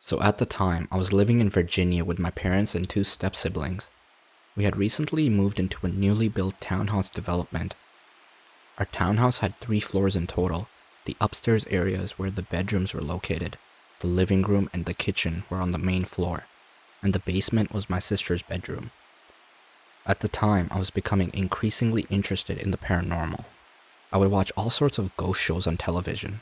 So at the time, I was living in Virginia with my parents and two step-siblings. We had recently moved into a newly built townhouse development. Our townhouse had 3 floors in total. The upstairs areas where the bedrooms were located, the living room and the kitchen were on the main floor, and the basement was my sister's bedroom. At the time, I was becoming increasingly interested in the paranormal. I would watch all sorts of ghost shows on television.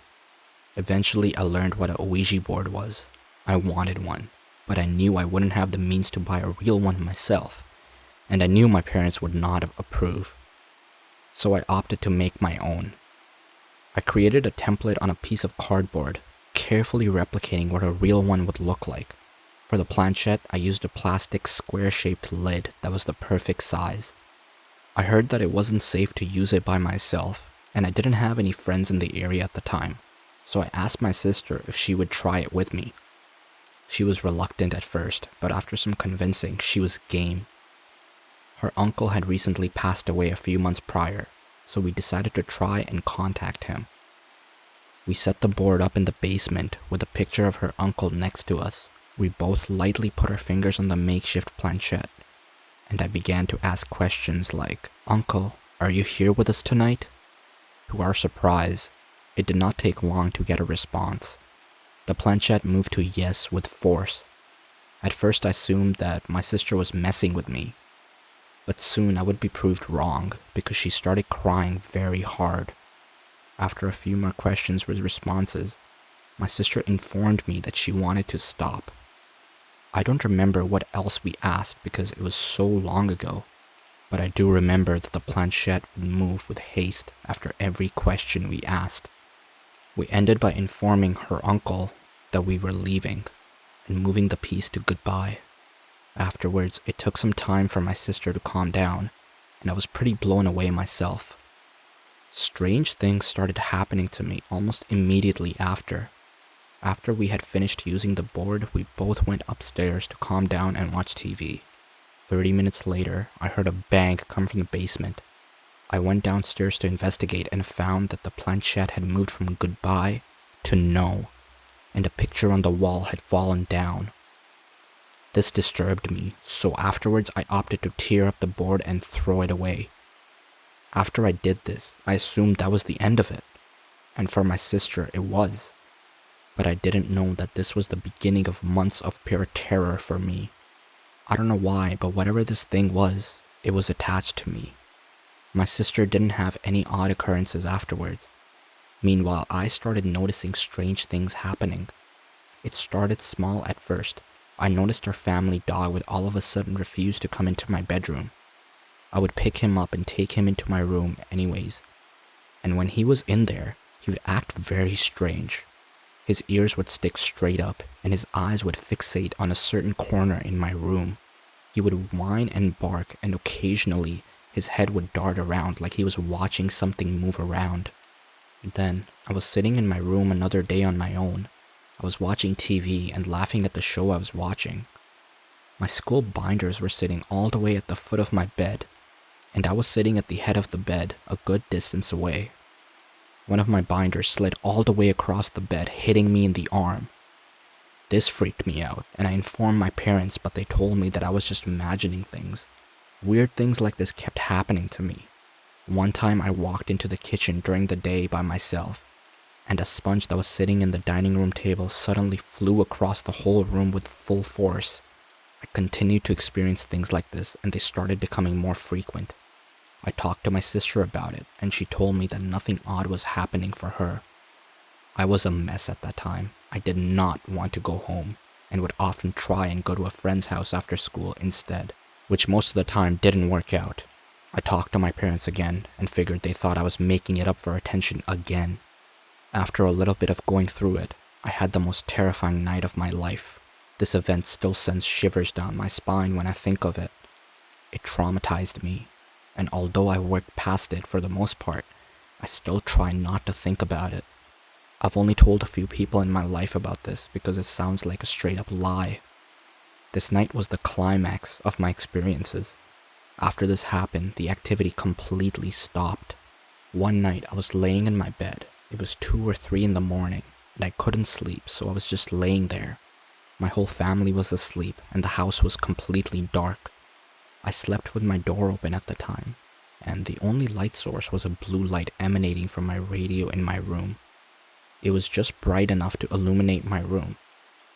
Eventually, I learned what a Ouija board was. I wanted one, but I knew I wouldn't have the means to buy a real one myself, and I knew my parents would not approve. So I opted to make my own. I created a template on a piece of cardboard, carefully replicating what a real one would look like. For the planchette, I used a plastic square-shaped lid that was the perfect size. I heard that it wasn't safe to use it by myself, and I didn't have any friends in the area at the time, so I asked my sister if she would try it with me. She was reluctant at first, but after some convincing, she was game. Her uncle had recently passed away a few months prior, so we decided to try and contact him. We set the board up in the basement with a picture of her uncle next to us. We both lightly put our fingers on the makeshift planchette, and I began to ask questions like, "Uncle, are you here with us tonight?" To our surprise, it did not take long to get a response. The planchette moved to yes with force. At first I assumed that my sister was messing with me, but soon I would be proved wrong because she started crying very hard. After a few more questions with responses, my sister informed me that she wanted to stop. I don't remember what else we asked because it was so long ago, but I do remember that the planchette would move with haste after every question we asked. We ended by informing her uncle that we were leaving and moving the piece to goodbye. Afterwards, it took some time for my sister to calm down, and I was pretty blown away myself. Strange things started happening to me almost immediately after. After we had finished using the board, we both went upstairs to calm down and watch TV. 30 minutes later, I heard a bang come from the basement. I went downstairs to investigate and found that the planchette had moved from goodbye to no, and a picture on the wall had fallen down. This disturbed me, so afterwards I opted to tear up the board and throw it away. After I did this, I assumed that was the end of it, and for my sister it was. But I didn't know that this was the beginning of months of pure terror for me. I don't know why, but whatever this thing was, it was attached to me. My sister didn't have any odd occurrences afterwards. Meanwhile, I started noticing strange things happening. It started small at first. I noticed our family dog would all of a sudden refuse to come into my bedroom. I would pick him up and take him into my room anyways. And when he was in there, he would act very strange. His ears would stick straight up, and his eyes would fixate on a certain corner in my room. He would whine and bark, and occasionally his head would dart around like he was watching something move around. Then, I was sitting in my room another day on my own. I was watching TV and laughing at the show I was watching. My school binders were sitting all the way at the foot of my bed, and I was sitting at the head of the bed, a good distance away. One of my binders slid all the way across the bed, hitting me in the arm. This freaked me out, and I informed my parents, but they told me that I was just imagining things. Weird things like this kept happening to me. One time I walked into the kitchen during the day by myself, and a sponge that was sitting in the dining room table suddenly flew across the whole room with full force. I continued to experience things like this, and they started becoming more frequent. I talked to my sister about it, and she told me that nothing odd was happening for her. I was a mess at that time. I did not want to go home, and would often try and go to a friend's house after school instead, which most of the time didn't work out. I talked to my parents again, and figured they thought I was making it up for attention again. After a little bit of going through it, I had the most terrifying night of my life. This event still sends shivers down my spine when I think of it. It traumatized me, and although I worked past it for the most part, I still try not to think about it. I've only told a few people in my life about this because it sounds like a straight up lie. This night was the climax of my experiences. After this happened, the activity completely stopped. One night I was laying in my bed. It was 2 or 3 in the morning, and I couldn't sleep, so I was just laying there. My whole family was asleep and the house was completely dark. I slept with my door open at the time, and the only light source was a blue light emanating from my radio in my room. It was just bright enough to illuminate my room.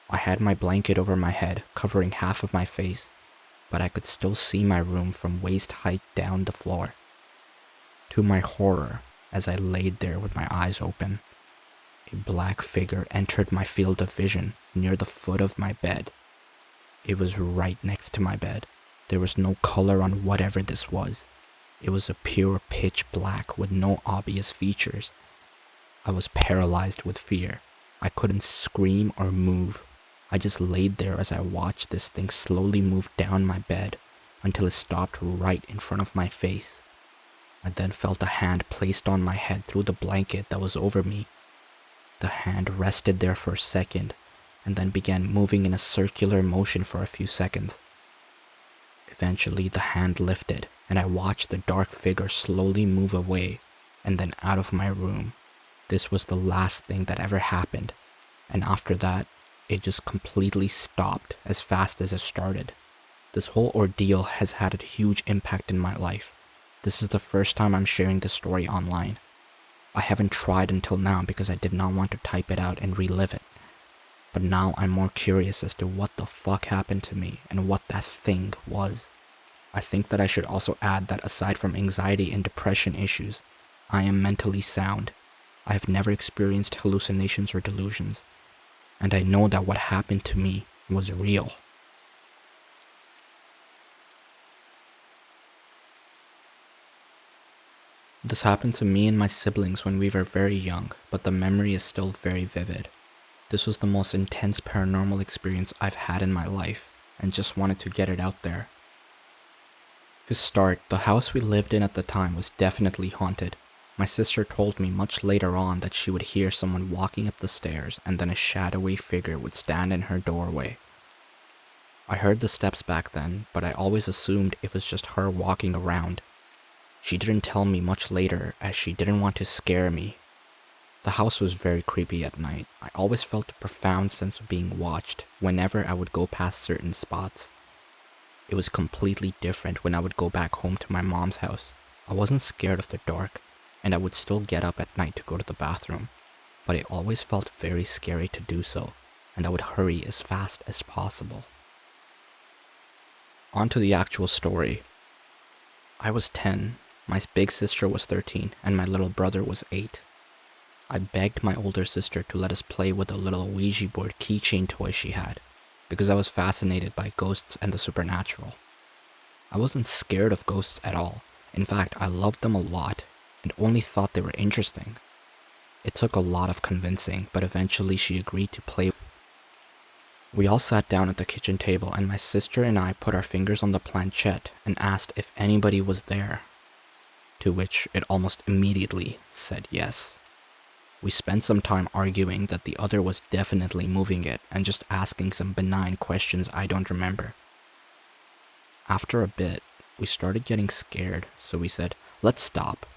I had my blanket over my head, covering half of my face, but I could still see my room from waist height down the floor. To my horror, as I laid there with my eyes open, a black figure entered my field of vision near the foot of my bed. It was right next to my bed. There was no color on whatever this was. It was a pure pitch black with no obvious features. I was paralyzed with fear. I couldn't scream or move. I just laid there as I watched this thing slowly move down my bed until it stopped right in front of my face. I then felt a hand placed on my head through the blanket that was over me. The hand rested there for a second and then began moving in a circular motion for a few seconds. Eventually the hand lifted and I watched the dark figure slowly move away and then out of my room. This was the last thing that ever happened, and after that, it just completely stopped as fast as it started. This whole ordeal has had a huge impact in my life. This is the first time I'm sharing this story online. I haven't tried until now because I did not want to type it out and relive it. But now I'm more curious as to what the fuck happened to me and what that thing was. I think that I should also add that aside from anxiety and depression issues, I am mentally sound. I have never experienced hallucinations or delusions, and I know that what happened to me was real. This happened to me and my siblings when we were very young, but the memory is still very vivid. This was the most intense paranormal experience I've had in my life, and just wanted to get it out there. To start, the house we lived in at the time was definitely haunted. My sister told me much later on that she would hear someone walking up the stairs and then a shadowy figure would stand in her doorway. I heard the steps back then, but I always assumed it was just her walking around. She didn't tell me much later as she didn't want to scare me. The house was very creepy at night. I always felt a profound sense of being watched whenever I would go past certain spots. It was completely different when I would go back home to my mom's house. I wasn't scared of the dark, and I would still get up at night to go to the bathroom, but it always felt very scary to do so, and I would hurry as fast as possible. On to the actual story. I was 10, my big sister was 13, and my little brother was 8. I begged my older sister to let us play with the little Ouija board keychain toy she had, because I was fascinated by ghosts and the supernatural. I wasn't scared of ghosts at all. In fact, I loved them a lot, and only thought they were interesting. It took a lot of convincing, but eventually she agreed to play. We all sat down at the kitchen table and my sister and I put our fingers on the planchette and asked if anybody was there, to which it almost immediately said yes. We spent some time arguing that the other was definitely moving it and just asking some benign questions I don't remember. After a bit, we started getting scared, so we said, "Let's stop."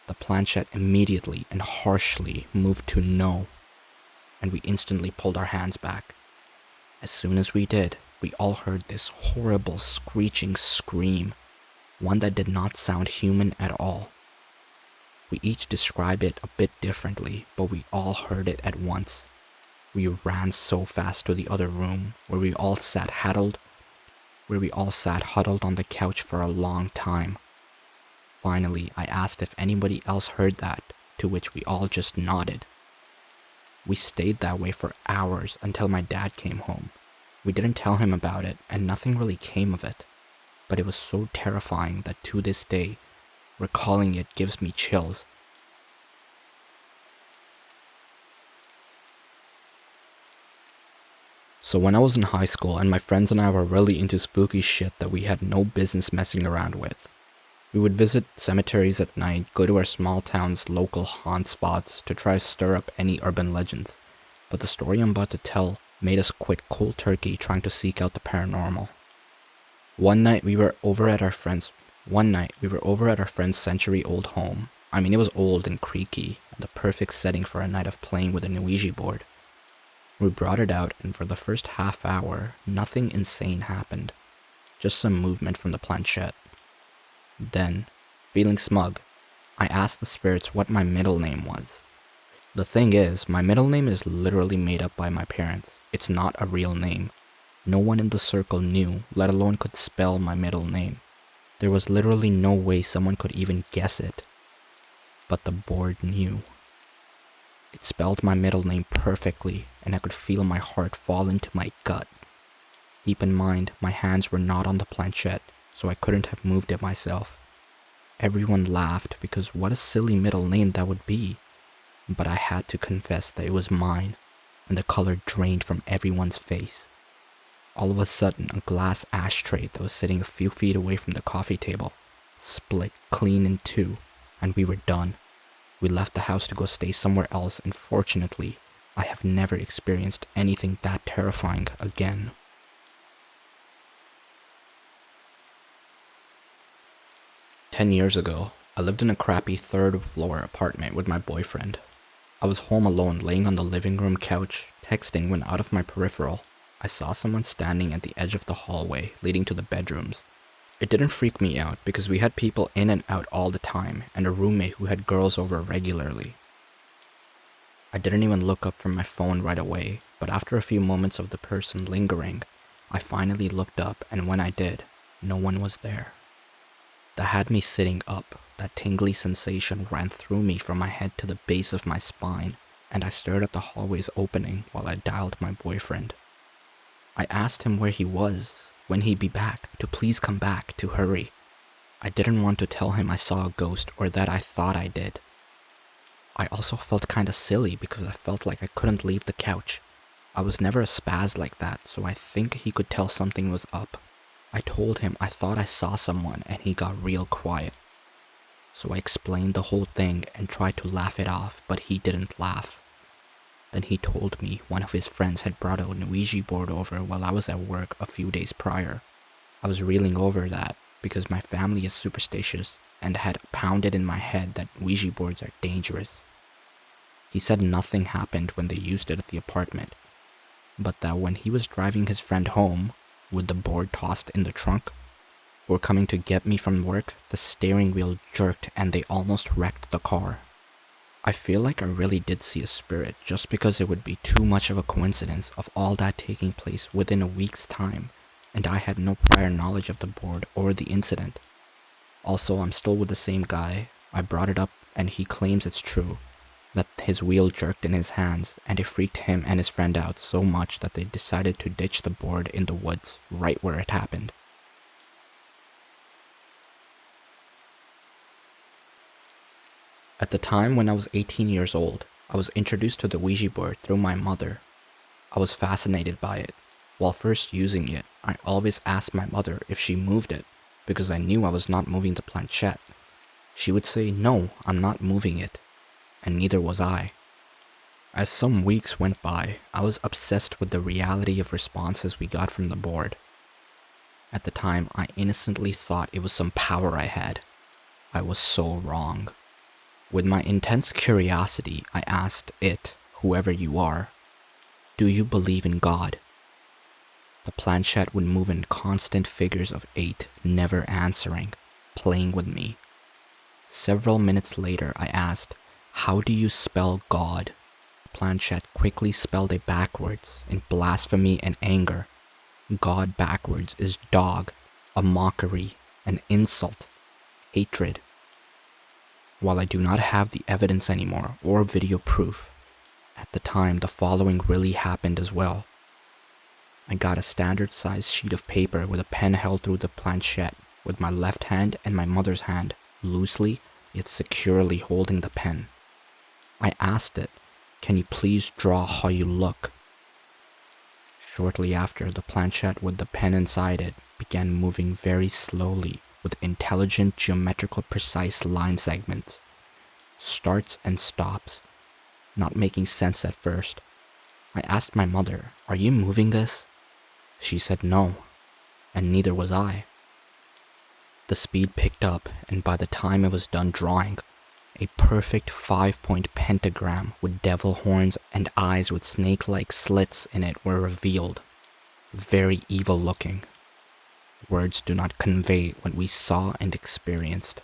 The planchette immediately and harshly moved to no, and we instantly pulled our hands back. As soon as we did, we all heard this horrible screeching scream, one that did not sound human at all. We each describe it a bit differently, but we all heard it at once. We ran so fast to the other room, where we all sat huddled on the couch for a long time. Finally, I asked if anybody else heard that, to which we all just nodded. We stayed that way for hours until my dad came home. We didn't tell him about it, and nothing really came of it. But it was so terrifying that to this day, recalling it gives me chills. So when I was in high school and my friends and I were really into spooky shit that we had no business messing around with, we would visit cemeteries at night, go to our small town's local haunt spots to try to stir up any urban legends. But the story I'm about to tell made us quit cold turkey trying to seek out the paranormal. One night we were over at our friend's century-old home. I mean, it was old and creaky, and the perfect setting for a night of playing with an Ouija board. We brought it out, and for the first half hour, nothing insane happened. Just some movement from the planchette. Then, feeling smug, I asked the spirits what my middle name was. The thing is, my middle name is literally made up by my parents. It's not a real name. No one in the circle knew, let alone could spell my middle name. There was literally no way someone could even guess it. But the board knew. It spelled my middle name perfectly, and I could feel my heart fall into my gut. Keep in mind, my hands were not on the planchette, so I couldn't have moved it myself. Everyone laughed because what a silly middle name that would be. But I had to confess that it was mine, and the color drained from everyone's face. All of a sudden, a glass ashtray that was sitting a few feet away from the coffee table split clean in two, and we were done. We left the house to go stay somewhere else, and fortunately, I have never experienced anything that terrifying again. "10 years ago, I lived in a crappy third-floor apartment with my boyfriend. I was home alone, laying on the living room couch, texting when out of my peripheral, I saw someone standing at the edge of the hallway leading to the bedrooms. It didn't freak me out because we had people in and out all the time and a roommate who had girls over regularly. I didn't even look up from my phone right away, but after a few moments of the person lingering, I finally looked up, and when I did, no one was there. That had me sitting up. That tingly sensation ran through me from my head to the base of my spine, and I stared at the hallway's opening while I dialed my boyfriend. I asked him where he was, when he'd be back, to please come back, to hurry. I didn't want to tell him I saw a ghost or that I thought I did. I also felt kinda silly because I felt like I couldn't leave the couch. I was never a spaz like that, so I think he could tell something was up. I told him I thought I saw someone, and he got real quiet. So I explained the whole thing and tried to laugh it off, but he didn't laugh. Then he told me one of his friends had brought a Ouija board over while I was at work a few days prior. I was reeling over that because my family is superstitious and had pounded in my head that Ouija boards are dangerous. He said nothing happened when they used it at the apartment, but that when he was driving his friend home, with the board tossed in the trunk, or coming to get me from work, the steering wheel jerked and they almost wrecked the car. I feel like I really did see a spirit just because it would be too much of a coincidence of all that taking place within a week's time, and I had no prior knowledge of the board or the incident. Also, I'm still with the same guy. I brought it up and he claims it's true, that his wheel jerked in his hands and it freaked him and his friend out so much that they decided to ditch the board in the woods right where it happened. At the time when I was 18 years old, I was introduced to the Ouija board through my mother. I was fascinated by it. While first using it, I always asked my mother if she moved it, because I knew I was not moving the planchette. She would say, "No, I'm not moving it," and neither was I. As some weeks went by, I was obsessed with the reality of responses we got from the board. At the time, I innocently thought it was some power I had. I was so wrong. With my intense curiosity, I asked it, whoever you are, "Do you believe in God?" The planchette would move in constant figures of 8, never answering, playing with me. Several minutes later, I asked, "How do you spell God?" The planchette quickly spelled it backwards, in blasphemy and anger. God backwards is dog, a mockery, an insult, hatred. While I do not have the evidence anymore or video proof, at the time the following really happened as well. I got a standard sized sheet of paper with a pen held through the planchette with my left hand and my mother's hand loosely yet securely holding the pen. I asked it, "Can you please draw how you look?" Shortly after, the planchette with the pen inside it began moving very slowly with intelligent geometrical precise line segments, starts and stops, not making sense at first. I asked my mother, "Are you moving this?" She said no, and neither was I. The speed picked up, and by the time it was done drawing, A perfect 5-point pentagram with devil horns and eyes with snake-like slits in it were revealed. Very evil looking. Words do not convey what we saw and experienced.